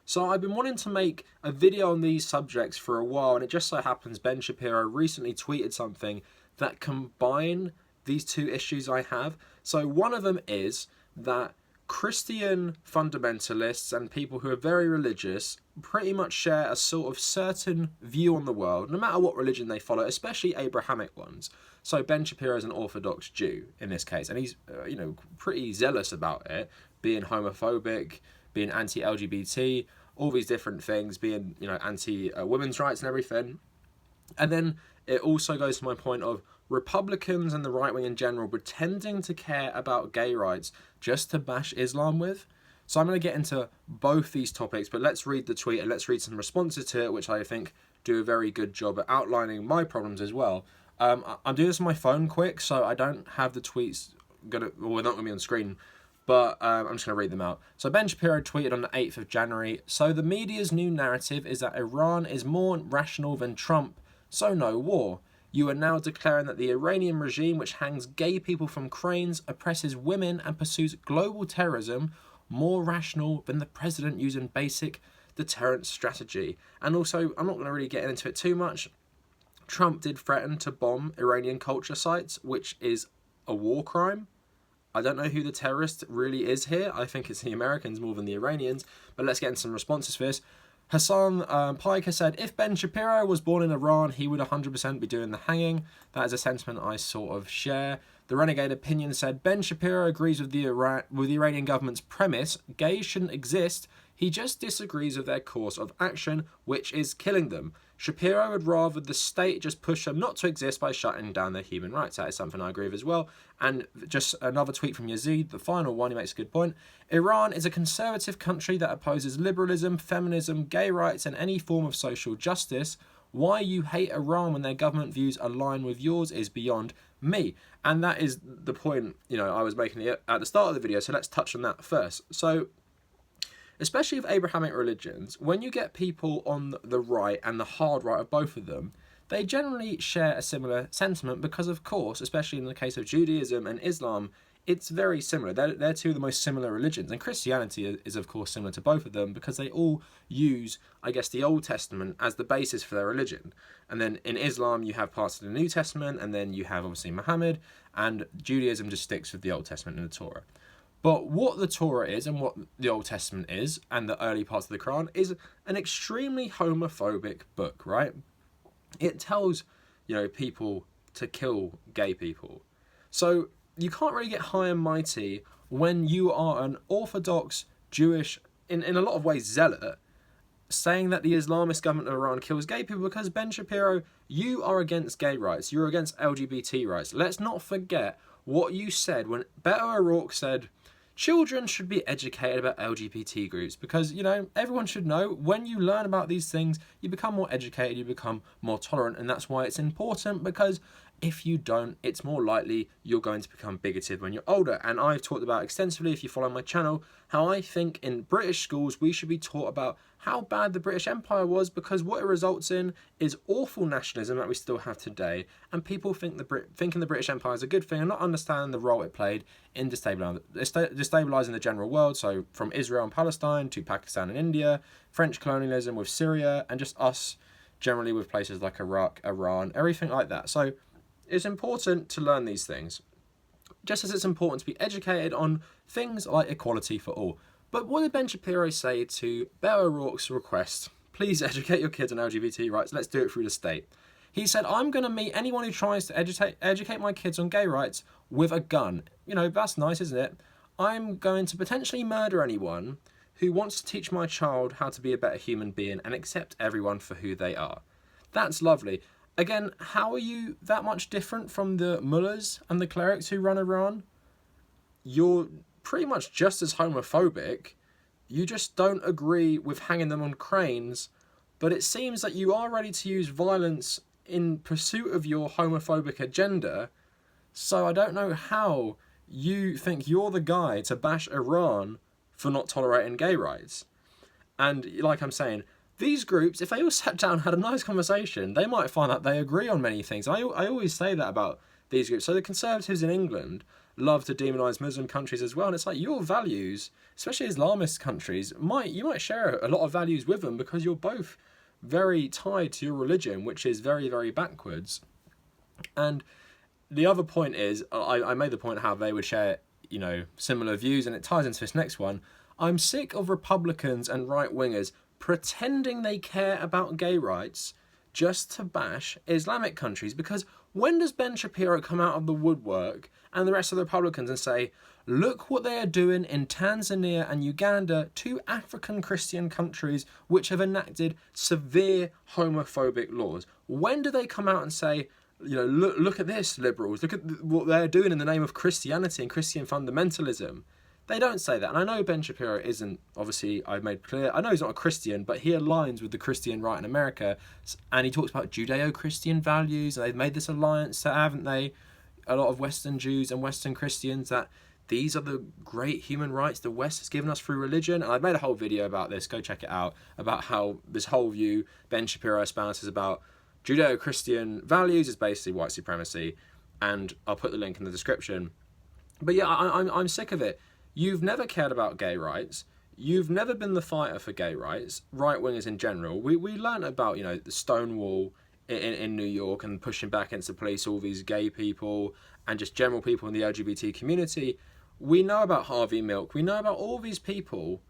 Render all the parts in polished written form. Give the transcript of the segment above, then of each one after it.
So I've been wanting to make a video on these subjects for a while, and it just so happens Ben Shapiro recently tweeted something that combine these two issues I have. So one of them is that Christian fundamentalists and people who are very religious pretty much share a sort of certain view on the world, no matter what religion they follow, especially Abrahamic ones. So Ben Shapiro is an Orthodox Jew in this case, and he's pretty zealous about it, being homophobic, being anti-LGBT, all these different things, being anti-women's rights and everything. And then it also goes to my point of Republicans and the right wing in general pretending to care about gay rights just to bash Islam with. So I'm going to get into both these topics, but let's read the tweet and let's read some responses to it, which I think do a very good job at outlining my problems as well. I'm doing this on my phone quick, so I don't have the tweets they're not going to be on screen, but I'm just going to read them out. So Ben Shapiro tweeted on the 8th of January, "So the media's new narrative is that Iran is more rational than Trump, so no war. You are now declaring that the Iranian regime, which hangs gay people from cranes, oppresses women and pursues global terrorism, more rational than the president using basic deterrence strategy." And also, I'm not going to really get into it too much. Trump did threaten to bomb Iranian culture sites, which is a war crime. I don't know who the terrorist really is here. I think it's the Americans more than the Iranians. But let's get into some responses for this. Hassan Pike has said, "If Ben Shapiro was born in Iran, he would 100% be doing the hanging." That is a sentiment I sort of share. The Renegade Opinion said, "Ben Shapiro agrees with the Iranian government's premise. Gays shouldn't exist. He just disagrees with their course of action, which is killing them. Shapiro would rather the state just push them not to exist by shutting down their human rights." That is something I agree with as well. And just another tweet from Yazid, the final one, he makes a good point. "Iran is a conservative country that opposes liberalism, feminism, gay rights, and any form of social justice. Why you hate Iran when their government views align with yours is beyond me." And that is the point, I was making at the start of the video, so let's touch on that first. So, especially with Abrahamic religions, when you get people on the right and the hard right of both of them, they generally share a similar sentiment because, of course, especially in the case of Judaism and Islam, it's very similar. They're two of the most similar religions. And Christianity is, of course, similar to both of them because they all use, I guess, the Old Testament as the basis for their religion. And then in Islam, you have parts of the New Testament, and then you have, obviously, Muhammad, and Judaism just sticks with the Old Testament and the Torah. But what the Torah is and what the Old Testament is and the early parts of the Quran is an extremely homophobic book, right? It tells, people to kill gay people. So you can't really get high and mighty when you are an Orthodox Jewish, in a lot of ways, zealot, saying that the Islamist government of Iran kills gay people because, Ben Shapiro, you are against gay rights. You're against LGBT rights. Let's not forget what you said when Beto O'Rourke said, "Children should be educated about LGBT groups," because, everyone should know when you learn about these things, you become more educated, you become more tolerant, and that's why it's important, because if you don't, it's more likely you're going to become bigoted when you're older. And I've talked about extensively, if you follow my channel, how I think in British schools we should be taught about how bad the British Empire was, because what it results in is awful nationalism that we still have today, and people thinking the British Empire is a good thing and not understanding the role it played in destabilising the general world. So from Israel and Palestine to Pakistan and India, French colonialism with Syria, and just us generally with places like Iraq, Iran, everything like that. So it's important to learn these things, just as it's important to be educated on things like equality for all. But what did Ben Shapiro say to Beto O'Rourke's request? Please educate your kids on LGBT rights. Let's do it through the state. He said, "I'm going to meet anyone who tries to educate my kids on gay rights with a gun." That's nice, isn't it? "I'm going to potentially murder anyone who wants to teach my child how to be a better human being and accept everyone for who they are." That's lovely. Again, how are you that much different from the mullahs and the clerics who run Iran? You're pretty much just as homophobic. You just don't agree with hanging them on cranes, but it seems that you are ready to use violence in pursuit of your homophobic agenda. So I don't know how you think you're the guy to bash Iran for not tolerating gay rights. And like I'm saying, these groups, if they all sat down and had a nice conversation, they might find that they agree on many things. I always say that about these groups. So the Conservatives in England, love to demonize Muslim countries as well. And it's like your values, especially Islamist countries, you might share a lot of values with them because you're both very tied to your religion, which is very, very backwards. And the other point is, I made the point how they would share, similar views, and it ties into this next one. I'm sick of Republicans and right-wingers pretending they care about gay rights just to bash Islamic countries. Because when does Ben Shapiro come out of the woodwork and the rest of the Republicans and say, look what they are doing in Tanzania and Uganda, two African Christian countries which have enacted severe homophobic laws? When do they come out and say, look at this, liberals, look at what they're doing in the name of Christianity and Christian fundamentalism? They don't say that. And I know Ben Shapiro isn't, obviously, I've made clear, I know he's not a Christian, but he aligns with the Christian right in America. And he talks about Judeo-Christian values. They've made this alliance, haven't they? A lot of Western Jews and Western Christians, that these are the great human rights the West has given us through religion. And I've made a whole video about this. Go check it out. About how this whole view Ben Shapiro espouses about Judeo-Christian values is basically white supremacy. And I'll put the link in the description. But yeah, I'm sick of it. You've never cared about gay rights. You've never been the fighter for gay rights, right-wingers in general. We learned about, the Stonewall in New York and pushing back against the police, all these gay people and just general people in the LGBT community. We know about Harvey Milk. We know about all these people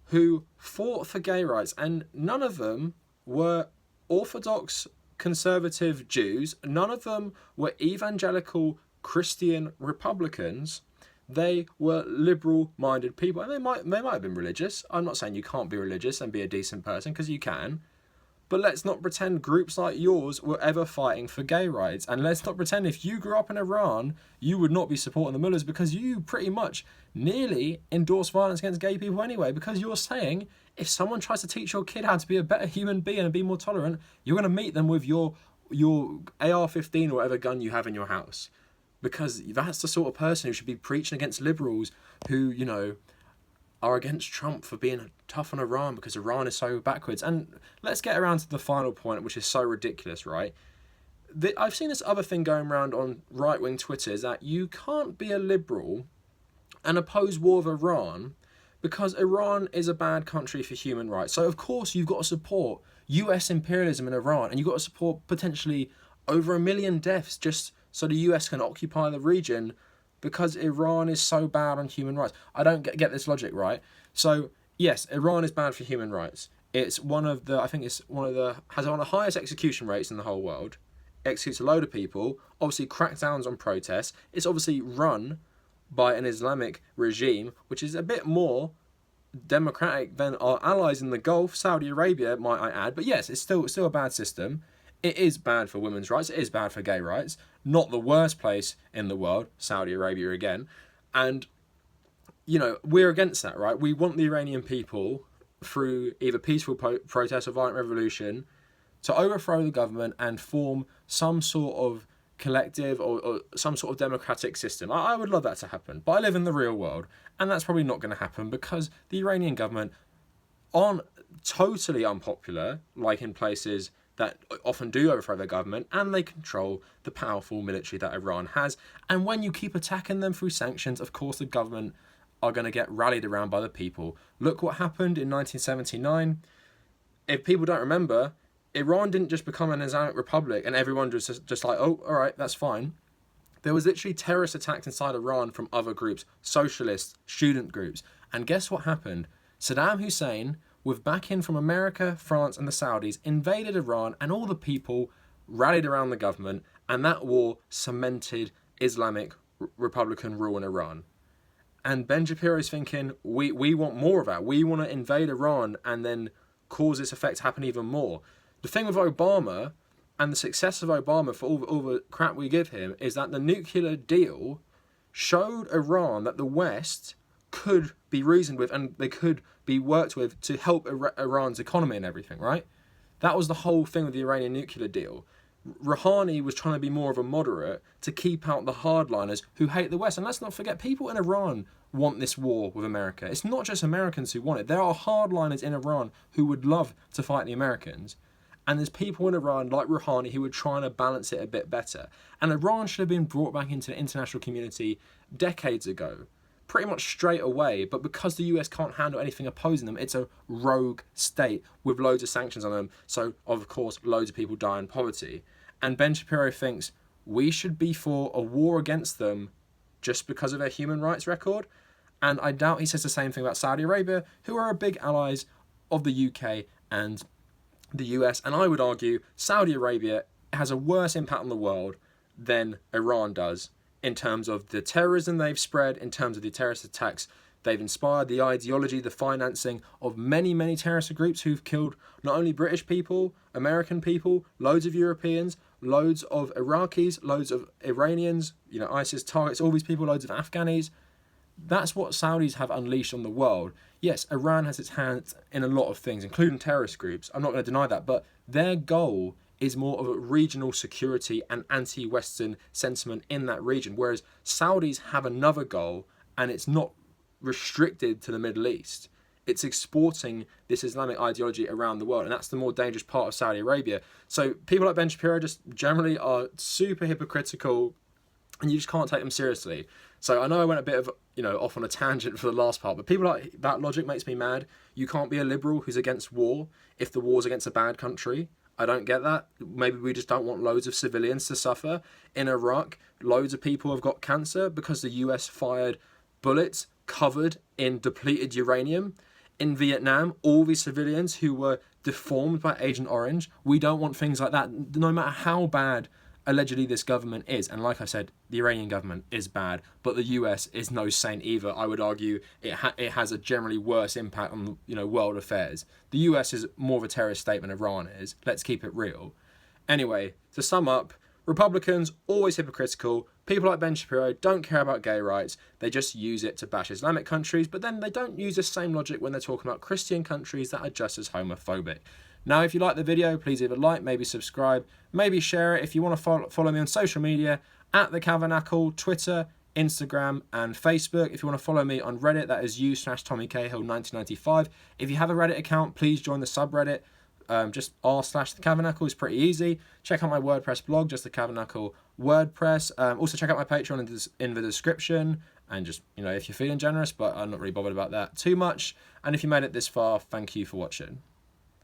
who fought for gay rights, and none of them were Orthodox conservative Jews. None of them were evangelical Christian Republicans. They were liberal-minded people, and they might have been religious. I'm not saying you can't be religious and be a decent person, because you can. But let's not pretend groups like yours were ever fighting for gay rights. And let's not pretend if you grew up in Iran, you would not be supporting the mullahs, because you pretty much nearly endorse violence against gay people anyway, because you're saying if someone tries to teach your kid how to be a better human being and be more tolerant, you're going to meet them with your AR-15 or whatever gun you have in your house. Because that's the sort of person who should be preaching against liberals who, are against Trump for being tough on Iran because Iran is so backwards. And let's get around to the final point, which is so ridiculous, right? I've seen this other thing going around on right-wing Twitter, is that you can't be a liberal and oppose war with Iran because Iran is a bad country for human rights. So, of course, you've got to support US imperialism in Iran, and you've got to support potentially over 1 million deaths just so the US can occupy the region because Iran is so bad on human rights. I don't get this logic, right? So, yes, Iran is bad for human rights. It's has one of the highest execution rates in the whole world. Executes a load of people, obviously crackdowns on protests. It's obviously run by an Islamic regime, which is a bit more democratic than our allies in the Gulf, Saudi Arabia, might I add. But yes, it's still a bad system. It is bad for women's rights. It is bad for gay rights. Not the worst place in the world, Saudi Arabia again. And, we're against that, right? We want the Iranian people, through either peaceful protest or violent revolution, to overthrow the government and form some sort of collective or some sort of democratic system. I would love that to happen. But I live in the real world, and that's probably not going to happen because the Iranian government aren't totally unpopular, like in places that often do overthrow their government, and they control the powerful military that Iran has. And when you keep attacking them through sanctions, of course the government are going to get rallied around by the people. Look what happened in 1979. If people don't remember, Iran didn't just become an Islamic republic and everyone just like, oh, all right, that's fine. There was literally terrorist attacks inside Iran from other groups, socialists, student groups. And guess what happened? Saddam Hussein, with backing from America, France and the Saudis, invaded Iran, and all the people rallied around the government, and that war cemented Islamic Republican rule in Iran. And Ben Shapiro is thinking, we want more of that. We want to invade Iran and then cause this effect to happen even more. The thing with Obama and the success of Obama for all the crap we give him is that the nuclear deal showed Iran that the West could be reasoned with and they could be worked with to help Iran's economy and everything, right? That was the whole thing with the Iranian nuclear deal. Rouhani was trying to be more of a moderate to keep out the hardliners who hate the West. And let's not forget, people in Iran want this war with America. It's not just Americans who want it. There are hardliners in Iran who would love to fight the Americans. And there's people in Iran like Rouhani who are trying to balance it a bit better. And Iran should have been brought back into the international community decades ago, pretty much straight away. But because the US can't handle anything opposing them, it's a rogue state with loads of sanctions on them. So, of course, loads of people die in poverty. And Ben Shapiro thinks we should be for a war against them just because of their human rights record. And I doubt he says the same thing about Saudi Arabia, who are big allies of the UK and the US. And I would argue Saudi Arabia has a worse impact on the world than Iran does in terms of the terrorism they've spread, in terms of the terrorist attacks they've inspired, the ideology, the financing of many, many terrorist groups who've killed not only British people, American people, loads of Europeans, loads of Iraqis, loads of Iranians, ISIS targets, all these people, loads of Afghanis. That's what Saudis have unleashed on the world. Yes, Iran has its hands in a lot of things, including terrorist groups. I'm not going to deny that, but their goal is more of a regional security and anti-Western sentiment in that region, whereas Saudis have another goal, and it's not restricted to the Middle East. It's exporting this Islamic ideology around the world, and that's the more dangerous part of Saudi Arabia. So people like Ben Shapiro just generally are super hypocritical, and you just can't take them seriously. So I know I went a bit of, off on a tangent for the last part, but people like that logic makes me mad. You can't be a liberal who's against war if the war's against a bad country. I don't get that. Maybe we just don't want loads of civilians to suffer. In Iraq, loads of people have got cancer because the US fired bullets covered in depleted uranium. In Vietnam, all these civilians who were deformed by Agent Orange, we don't want things like that, no matter how bad allegedly this government is. And like I said, the Iranian government is bad, but the US is no saint either. I would argue it has a generally worse impact on world affairs. The US is more of a terrorist state than Iran is. Let's keep it real. Anyway, to sum up, Republicans always hypocritical. People like Ben Shapiro don't care about gay rights. They just use it to bash Islamic countries, but then they don't use the same logic when they're talking about Christian countries that are just as homophobic. Now, if you like the video, please either like, maybe subscribe, maybe share it. If you want to follow me on social media, at The Tabernacle, Twitter, Instagram, and Facebook. If you want to follow me on Reddit, that is u/Tommy Cahill 1995. If you have a Reddit account, please join the subreddit. Just r/The Tabernacle is pretty easy. Check out my WordPress blog, just The Tabernacle WordPress. Also check out my Patreon in the description. And just, if you're feeling generous, but I'm not really bothered about that too much. And if you made it this far, thank you for watching.